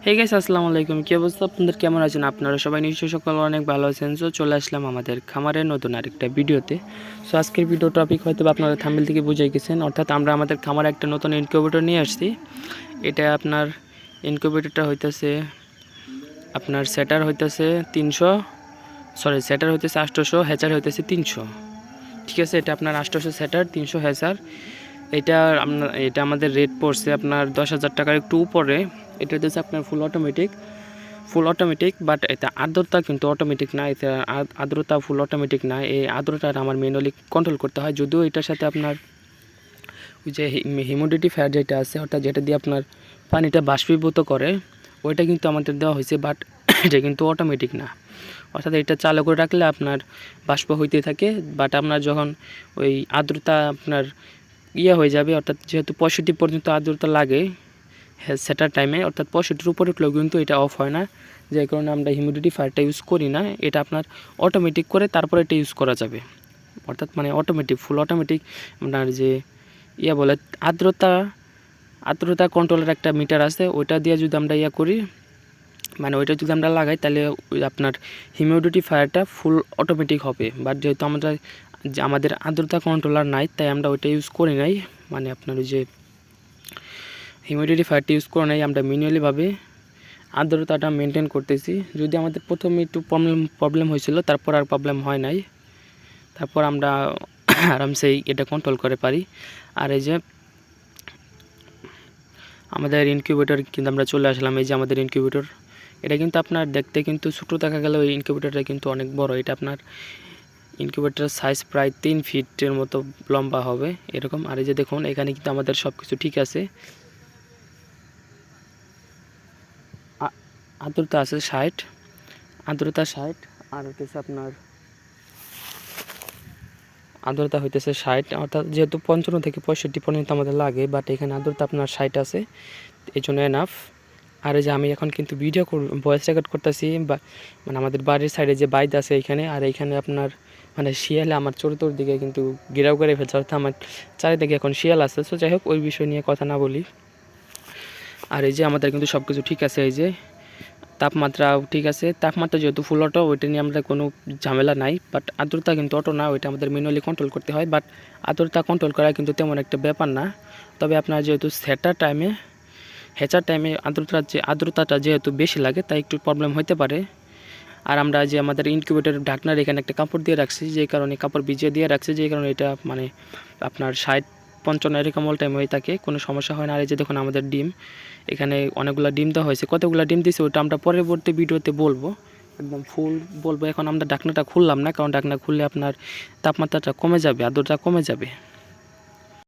Hey guys, আসসালামু আলাইকুম। কি অবস্থা আপনাদের? কেমন আছেন আপনারা? সবাই নিশ্চয়ই সকলে অনেক ভালো আছেন। সো চলে আসলাম আমাদের খামারের নতুন আরেকটা ভিডিওতে। সো আজকের ভিডিও টপিক হয়তো আপনারা থাম্বনেল থেকে বুঝে গেছেন, অর্থাৎ আমরা আমাদের খামারে একটা নতুন ইনকিউবেটর নিয়ে আসছি। এটা আপনার ইনকিউবেটরটা হইতেছে আপনার সেটার হইতেছে 800, হ্যাচার হইতেছে 300। ঠিক আছে, এটা আপনার 800 সেটার, 300 হ্যাচার। এটা আমাদের রেট পড়ছে আপনার 10,000 টাকার একটু উপরে। এটা হচ্ছে আপনার ফুল অটোমেটিক, বাট এটা আর্দ্রতা কিন্তু অটোমেটিক না। এটা আর্দ্রতা ফুল অটোমেটিক না, এই আর্দ্রতাটা আমার ম্যানুয়ালি কন্ট্রোল করতে হয়। যদিও এটার সাথে আপনার ওই যে হিউমিডিফায়ার যেটা আছে, অর্থাৎ যেটা দিয়ে আপনার পানিটা বাষ্পীভূত করে, ওইটা কিন্তু আমাদের দেওয়া হয়েছে, বাট এটা কিন্তু অটোমেটিক না। অর্থাৎ এটা চালু করে রাখলে আপনার বাষ্প হইতে থাকে, বাট আপনার যখন ওই আর্দ্রতা আপনার হয়ে যাবে, অর্থাৎ যেহেতু 65 পর্যন্ত আর্দ্রতা লাগে সেটার টাইমে, অর্থাৎ 65-এর উপরে উঠলেও কিন্তু এটা অফ হয় না। যে কারণে আমরা হিউমিডিফায়ারটা ইউজ করি না। এটা আপনার অটোমেটিক করে তারপরে এটা ইউজ করা যাবে, অর্থাৎ মানে অটোমেটিক, ফুল অটোমেটিক। আপনার যে বলে আর্দ্রতা কন্ট্রোলের একটা মিটার আছে, ওইটা দিয়ে যদি আমরা করি, মানে ওইটা যদি আমরা লাগাই, তাহলে আপনার হিউমিডিফায়ারটা ফুল অটোমেটিক হবে। বাট যেহেতু আমাদের আর্দ্রতা কন্ট্রোলার নাই, তাই আমরা ওইটা ইউজ করি নাই। মানে আপনার ওই যে হিউমিডিফায়ারটা ইউজ করে নাই, আমরা ম্যানুয়ালিভাবে আর্দ্রতাটা মেনটেন করতেছি। যদি আমাদের প্রথমে একটু প্রবলেম হয়েছিল, তারপর আর প্রবলেম হয় নাই। তারপর আমরা আরামসে এটা কন্ট্রোল করে পারি। আর এই যে আমাদের ইনকিউবেটর কিন্তু আমরা চলে আসলাম। এই যে আমাদের ইনকিউবেটর, এটা কিন্তু আপনার দেখতে কিন্তু ছোটো দেখা গেলেও এই ইনকিউবেটরটা কিন্তু অনেক বড়। এটা আপনার ইনকিউবেটরের সাইজ প্রায় 3 ফিটের মতো লম্বা হবে এরকম। আর এই যে দেখুন, এখানে কিন্তু আমাদের সব কিছু ঠিক আছে। আর্দ্রতা আছে 60, আর হইতেছে আপনার আর্দ্রতা হইতেছে 60, অর্থাৎ যেহেতু 55 থেকে 65 পর্যন্ত আমাদের লাগে, বাট এখানে আর্দ্রতা আপনার 60 আছে, এই জন্য এনাফ। আর এই যে আমি এখন কিন্তু ভয়েস রেকর্ড করতেছি, বা মানে আমাদের বাড়ির সাইডে যে বাইদ আছে এইখানে, আর এইখানে আপনার মানে শিয়ালে আমার চতুর্দিকে কিন্তু ঘেরাও করে ফেলছে, অর্থাৎ আমার চারিদিকে এখন শিয়াল আছে। সো যাই হোক, ওই বিষয় নিয়ে কথা না বলি। আর এই যে আমাদের কিন্তু সব কিছু ঠিক আছে। এই যে তাপমাত্রাও ঠিক আছে। তাপমাত্রা যেহেতু ফুল অটো, ওইটা নিয়ে আমাদের কোনো ঝামেলা নাই। বাট আর্দ্রতা কিন্তু অটো না, ওইটা আমাদের ম্যানুয়ালি কন্ট্রোল করতে হয়। বাট আর্দ্রতা কন্ট্রোল করা কিন্তু তেমন একটা ব্যাপার না। তবে আপনার যেহেতু হেচার টাইমে আর্দ্রতাটা যেহেতু বেশি লাগে, তাই একটু প্রবলেম হতে পারে। আর আমরা যে আমাদের ইনকিউবেটরের ঢাকনার এখানে একটা কাপড় দিয়ে রাখছি, যে কারণে কাপড় ভিজিয়ে দিয়ে রাখছি, যে কারণে এটা মানে আপনার 60-55 এরকম অল টাইম হয়ে থাকে, কোনো সমস্যা হয় না। আর এই যে দেখুন আমাদের ডিম, এখানে অনেকগুলো ডিম দেওয়া হয়েছে। কতগুলো ডিম দিয়েছে ওটা আমরা পরবর্তী ভিডিওতে বলবো, একদম ফুল বলবো। এখন আমরা ঢাকনাটা খুললাম না, কারণ ঢাকনা খুললে আপনার তাপমাত্রাটা কমে যাবে, আর্দ্রতা কমে যাবে।